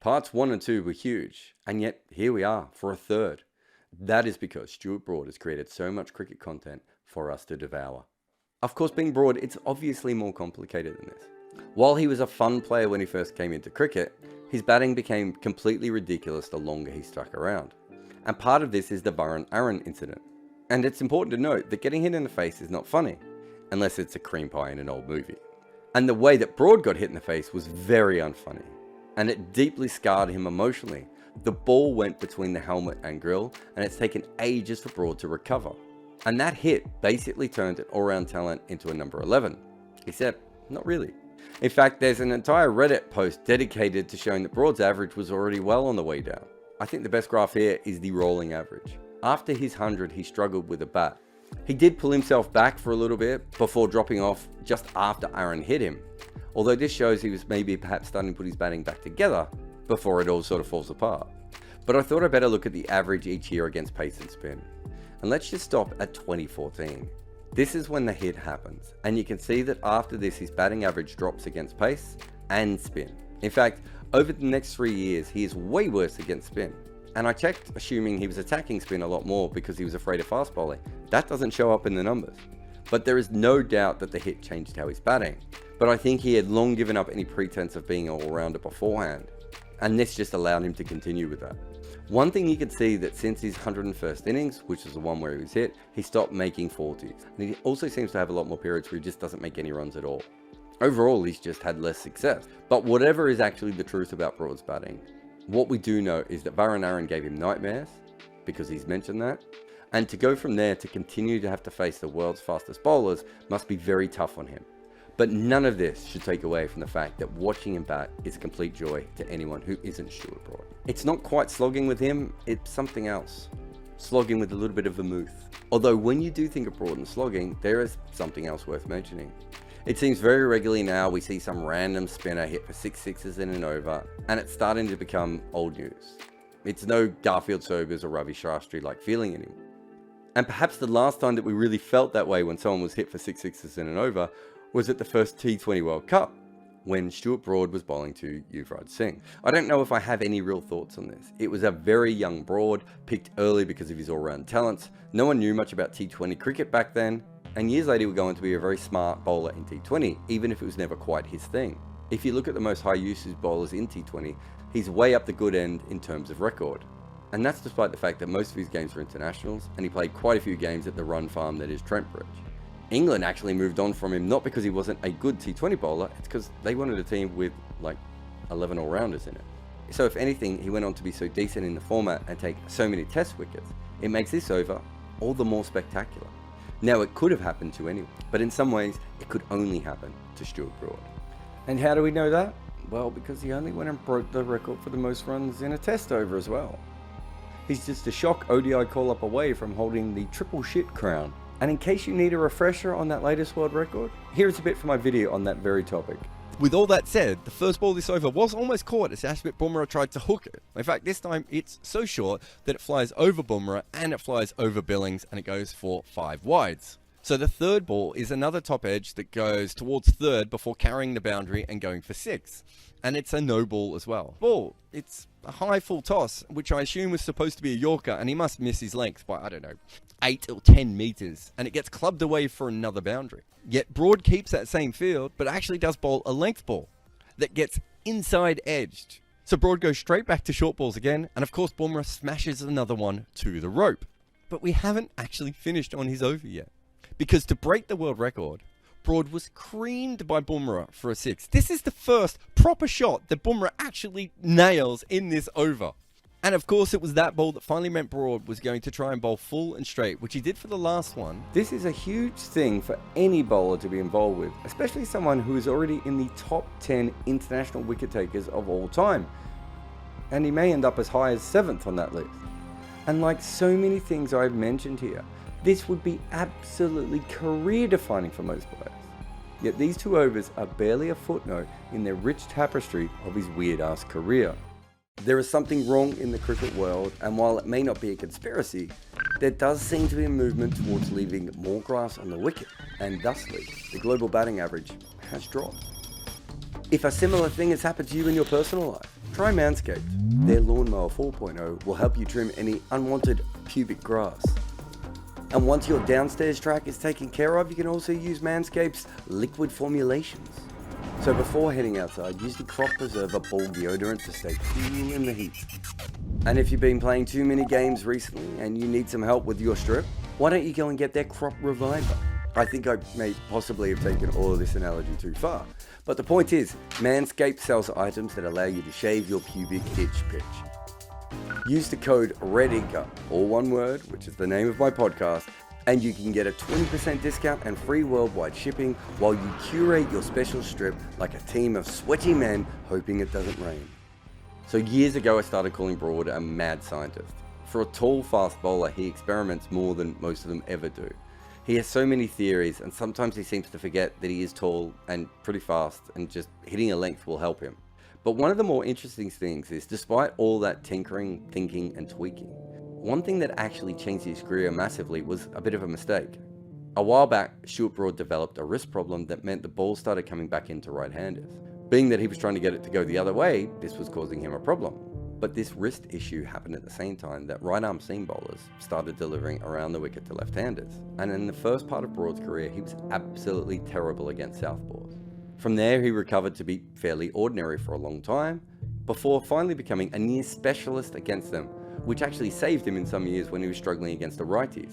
Parts 1 and 2 were huge, and yet here we are for a third. That is because Stuart Broad has created so much cricket content for us to devour. Of course, being Broad, it's obviously more complicated than this. While he was a fun player when he first came into cricket, his batting became completely ridiculous the longer he stuck around. And part of this is the Varun Aaron incident. And it's important to note that getting hit in the face is not funny, unless it's a cream pie in an old movie. And the way that Broad got hit in the face was very unfunny, and it deeply scarred him emotionally. The ball went between the helmet and grill, and it's taken ages for Broad to recover. And that hit basically turned an all-round talent into a number 11, except not really. In fact, there's an entire Reddit post dedicated to showing that Broad's average was already well on the way down. I think the best graph here is the rolling average. After his 100, he struggled with a bat. He did pull himself back for a little bit before dropping off just after Aaron hit him. Although this shows he was maybe perhaps starting to put his batting back together before it all sort of falls apart. But I thought I'd better look at the average each year against pace and spin. And let's just stop at 2014. This is when the hit happens, and you can see that after this his batting average drops against pace and spin. In fact, over the next 3 years he is way worse against spin. And I checked assuming he was attacking spin a lot more because he was afraid of fast bowling. That doesn't show up in the numbers. But there is no doubt that the hit changed how he's batting. But I think he had long given up any pretense of being an all-rounder beforehand. And this just allowed him to continue with that. One thing you can see that since his 101st innings, which is the one where he was hit, he stopped making 40s. And he also seems to have a lot more periods where he just doesn't make any runs at all. Overall, he's just had less success. But whatever is actually the truth about Broad's batting, what we do know is that Varun Aaron gave him nightmares, because he's mentioned that. And to go from there to continue to have to face the world's fastest bowlers must be very tough on him. But none of this should take away from the fact that watching him bat is a complete joy to anyone who isn't Stuart Broad. It's not quite slogging with him, it's something else. Slogging with a little bit of vermouth. Although when you do think of Broad and slogging, there is something else worth mentioning. It seems very regularly now we see some random spinner hit for 6 sixes in an over, and it's starting to become old news. It's no Garfield Sobers or Ravi Shastri-like feeling anymore. And perhaps the last time that we really felt that way when someone was hit for 6 sixes in an over was at the first T20 World Cup, when Stuart Broad was bowling to Yuvraj Singh. I don't know if I have any real thoughts on this. It was a very young Broad, picked early because of his all-round talents. No one knew much about T20 cricket back then, and years later he would go on to be a very smart bowler in T20, even if it was never quite his thing. If you look at the most high usage bowlers in T20, he's way up the good end in terms of record. And that's despite the fact that most of his games were internationals, and he played quite a few games at the run farm that is Trent Bridge. England actually moved on from him, not because he wasn't a good T20 bowler, it's because they wanted a team with like 11 all-rounders in it. So if anything, he went on to be so decent in the format and take so many test wickets, it makes this over all the more spectacular. Now it could have happened to anyone, but in some ways it could only happen to Stuart Broad. And how do we know that? Well, because he only went and broke the record for the most runs in a test over as well. He's just a shock ODI call-up away from holding the triple shit crown. And in case you need a refresher on that latest world record, here's a bit from my video on that very topic. With all that said, the first ball this over was almost caught as Jasprit Bumrah tried to hook it. In fact, this time it's so short that it flies over Bumrah and it flies over Billings and it goes for 5 wides. So the third ball is another top edge that goes towards third before carrying the boundary and going for 6. And it's a no ball as well. Ball, it's a high full toss, which I assume was supposed to be a Yorker, and he must miss his length by, I don't know, 8 or 10 meters, and it gets clubbed away for another boundary. Yet Broad keeps that same field, but actually does bowl a length ball that gets inside edged. So Broad goes straight back to short balls again, and of course Bumrah smashes another one to the rope. But we haven't actually finished on his over yet, because to break the world record, Broad was creamed by Bumrah for a 6. This is the first proper shot that Bumrah actually nails in this over. And of course it was that ball that finally meant Broad was going to try and bowl full and straight, which he did for the last one. This is a huge thing for any bowler to be involved with, especially someone who is already in the top 10 international wicket takers of all time. And he may end up as high as 7th on that list. And like so many things I've mentioned here, this would be absolutely career-defining for most players. Yet these 2 overs are barely a footnote in their rich tapestry of his weird-ass career. There is something wrong in the cricket world, and while it may not be a conspiracy, there does seem to be a movement towards leaving more grass on the wicket, and thusly, the global batting average has dropped. If a similar thing has happened to you in your personal life, try Manscaped. Their Lawnmower 4.0 will help you trim any unwanted pubic grass. And once your downstairs track is taken care of, you can also use Manscaped's liquid formulations. So before heading outside, use the Crop Preserver Ball Deodorant to stay cool in the heat. And if you've been playing too many games recently and you need some help with your strip, why don't you go and get their Crop Reviver? I think I may possibly have taken all of this analogy too far. But the point is, Manscaped sells items that allow you to shave your pubic itch pitch. Use the code REDINKA, all one word, which is the name of my podcast, and you can get a 20% discount and free worldwide shipping while you curate your special strip like a team of sweaty men hoping it doesn't rain. So years ago, I started calling Broad a mad scientist. For a tall, fast bowler, he experiments more than most of them ever do. He has so many theories, and sometimes he seems to forget that he is tall and pretty fast, and just hitting a length will help him. But one of the more interesting things is, despite all that tinkering, thinking, and tweaking, one thing that actually changed his career massively was a bit of a mistake. A while back, Stuart Broad developed a wrist problem that meant the ball started coming back into right-handers. Being that he was trying to get it to go the other way, this was causing him a problem. But this wrist issue happened at the same time that right-arm seam bowlers started delivering around the wicket to left-handers. And in the first part of Broad's career, he was absolutely terrible against southpaws. From there, he recovered to be fairly ordinary for a long time, before finally becoming a near specialist against them, which actually saved him in some years when he was struggling against the righties.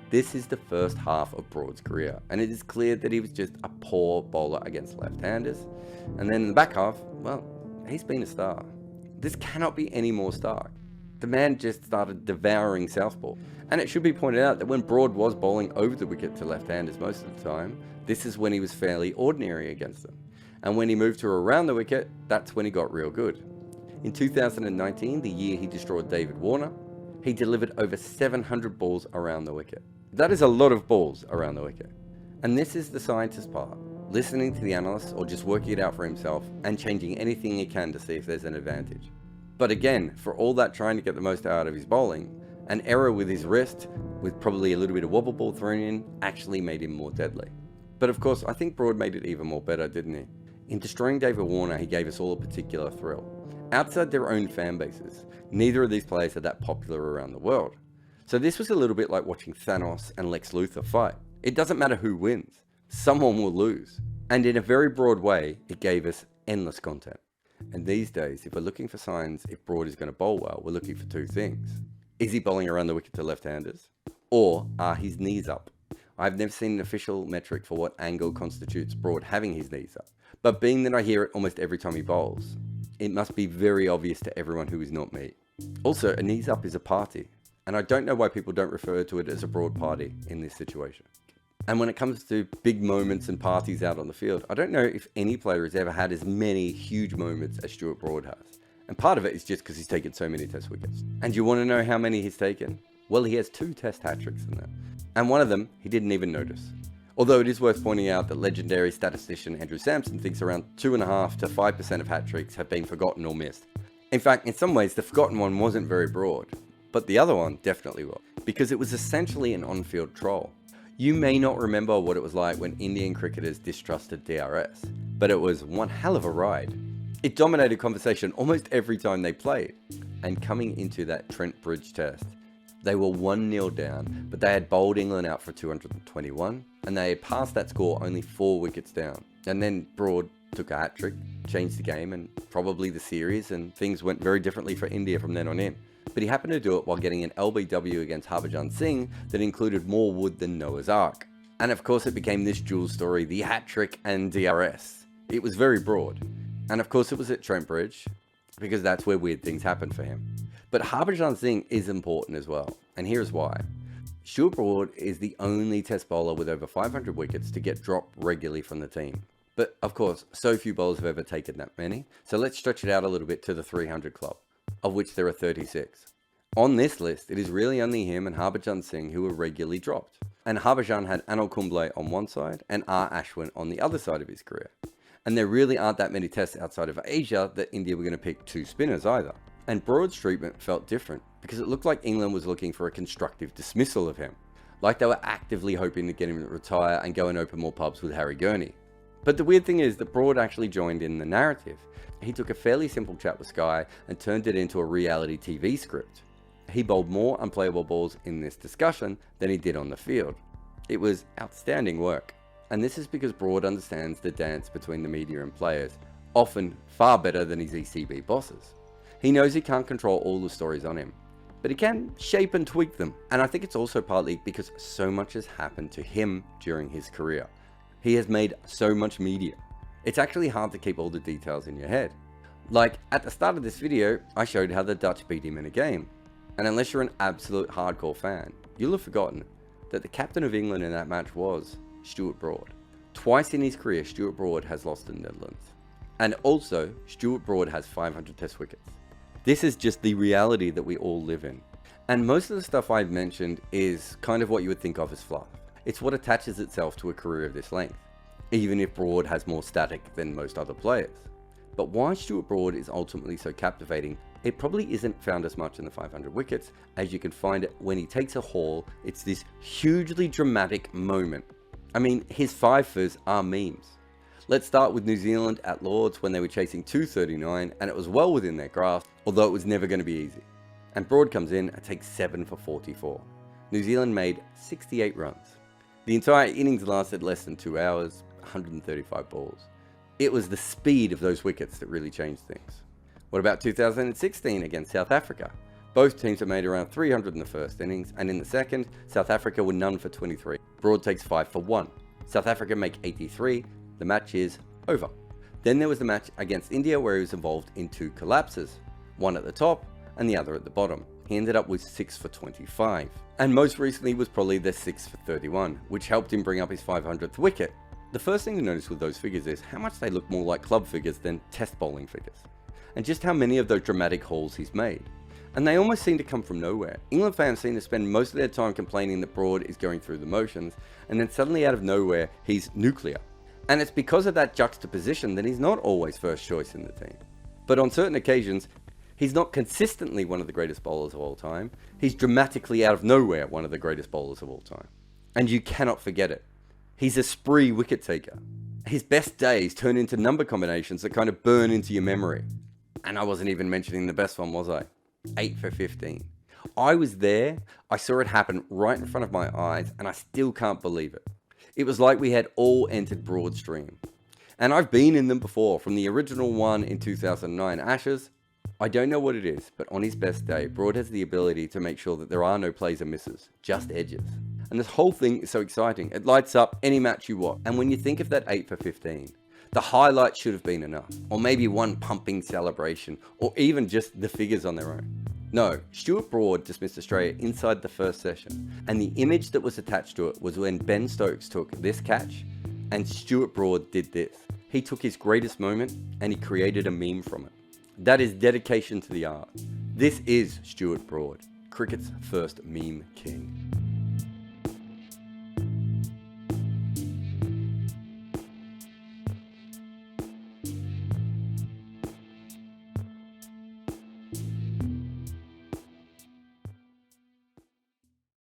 This is the first half of Broad's career, and it is clear that he was just a poor bowler against left-handers. And then in the back half, well, he's been a star. This cannot be any more stark. The man just started devouring southpaw. And it should be pointed out that when Broad was bowling over the wicket to left-handers most of the time, this is when he was fairly ordinary against them. And when he moved to around the wicket, that's when he got real good. In 2019, the year he destroyed David Warner, he delivered over 700 balls around the wicket. That is a lot of balls around the wicket. And this is the scientist part, listening to the analysts or just working it out for himself and changing anything he can to see if there's an advantage. But again, for all that trying to get the most out of his bowling, an error with his wrist, with probably a little bit of wobble ball thrown in, actually made him more deadly. But of course, I think Broad made it even more better, didn't he? In destroying David Warner, he gave us all a particular thrill. Outside their own fan bases, neither of these players are that popular around the world. So this was a little bit like watching Thanos and Lex Luthor fight. It doesn't matter who wins, someone will lose. And in a very broad way, it gave us endless content. And these days, if we're looking for signs if Broad is going to bowl well, we're looking for two things. Is he bowling around the wicket to left-handers? Or are his knees up? I've never seen an official metric for what angle constitutes Broad having his knees up. But being that I hear it almost every time he bowls, it must be very obvious to everyone who is not me. Also, a knees up is a party. And I don't know why people don't refer to it as a Broad party in this situation. And when it comes to big moments and parties out on the field, I don't know if any player has ever had as many huge moments as Stuart Broad has. And part of it is just because he's taken so many test wickets. And you want to know how many he's taken? Well, he has 2 test hat-tricks in there. And one of them, he didn't even notice. Although it is worth pointing out that legendary statistician Andrew Sampson thinks around 2.5 to 5% of hat-tricks have been forgotten or missed. In fact, in some ways, the forgotten one wasn't very Broad. But the other one definitely was, because it was essentially an on-field troll. You may not remember what it was like when Indian cricketers distrusted DRS, but it was one hell of a ride. It dominated conversation almost every time they played. And coming into that Trent Bridge test, they were 1-0 down, but they had bowled England out for 221, and they had passed that score only 4 wickets down. And then Broad took a hat-trick, changed the game, and probably the series, and things went very differently for India from then on in. But he happened to do it while getting an LBW against Harbhajan Singh that included more wood than Noah's Ark. And of course it became this dual story, the hat-trick and DRS. It was very Broad. And of course it was at Trent Bridge, because that's where weird things happened for him. But Harbhajan Singh is important as well, and here's why. Stuart Broad is the only test bowler with over 500 wickets to get dropped regularly from the team. But of course, so few bowlers have ever taken that many, so let's stretch it out a little bit to the 300 club, of which there are 36. On this list, it is really only him and Harbhajan Singh who were regularly dropped. And Harbhajan had Anil Kumble on one side and R. Ashwin on the other side of his career. And there really aren't that many tests outside of Asia that India were going to pick 2 spinners either. And Broad's treatment felt different because it looked like England was looking for a constructive dismissal of him. Like they were actively hoping to get him to retire and go and open more pubs with Harry Gurney. But the weird thing is that Broad actually joined in the narrative. He took a fairly simple chat with Sky and turned it into a reality TV script. He bowled more unplayable balls in this discussion than he did on the field. It was outstanding work. And this is because Broad understands the dance between the media and players, often far better than his ECB bosses. He knows he can't control all the stories on him, but he can shape and tweak them. And I think it's also partly because so much has happened to him during his career. He has made so much media. It's actually hard to keep all the details in your head. Like, at the start of this video, I showed how the Dutch beat him in a game. And unless you're an absolute hardcore fan, you'll have forgotten that the captain of England in that match was Stuart Broad. Twice in his career, Stuart Broad has lost to the Netherlands. And also, Stuart Broad has 500 test wickets. This is just the reality that we all live in. And most of the stuff I've mentioned is kind of what you would think of as fluff. It's what attaches itself to a career of this length, even if Broad has more static than most other players. But why Stuart Broad is ultimately so captivating, it probably isn't found as much in the 500 wickets as you can find it when he takes a haul. It's this hugely dramatic moment. I mean, his fifers are memes. Let's start with New Zealand at Lords when they were chasing 239 and it was well within their grasp, although it was never going to be easy. And Broad comes in and takes 7 for 44. New Zealand made 68 runs. The entire innings lasted less than 2 hours, 135 balls. It was the speed of those wickets that really changed things. What about 2016 against South Africa? Both teams had made around 300 in the first innings, and in the second, South Africa were none for 23. Broad takes 5 for 1. South Africa make 83. The match is over. Then there was the match against India where he was involved in 2 collapses, one at the top and the other at the bottom. He ended up with 6 for 25. And most recently was probably the 6 for 31, which helped him bring up his 500th wicket. The first thing to notice with those figures is how much they look more like club figures than test bowling figures, and just how many of those dramatic hauls he's made. And they almost seem to come from nowhere. England fans seem to spend most of their time complaining that Broad is going through the motions, and then suddenly out of nowhere, he's nuclear. And it's because of that juxtaposition that he's not always first choice in the team. But on certain occasions, he's not consistently one of the greatest bowlers of all time. He's dramatically out of nowhere one of the greatest bowlers of all time. And you cannot forget it. He's a spree wicket taker. His best days turn into number combinations that kind of burn into your memory. And I wasn't even mentioning the best one, was I? 8 for 15. I was there, I saw it happen right in front of my eyes, and I still can't believe it. It was like we had all entered Broad's dream. And I've been in them before, from the original one in 2009 Ashes. I don't know what it is, but on his best day, Broad has the ability to make sure that there are no plays or misses, just edges. And this whole thing is so exciting. It lights up any match you watch. And when you think of that 8 for 15, the highlight should have been enough. Or maybe one pumping celebration, or even just the figures on their own. No, Stuart Broad dismissed Australia inside the first session, and the image that was attached to it was when Ben Stokes took this catch, and Stuart Broad did this. He took his greatest moment, and he created a meme from it. That is dedication to the art. This is Stuart Broad, cricket's first meme king.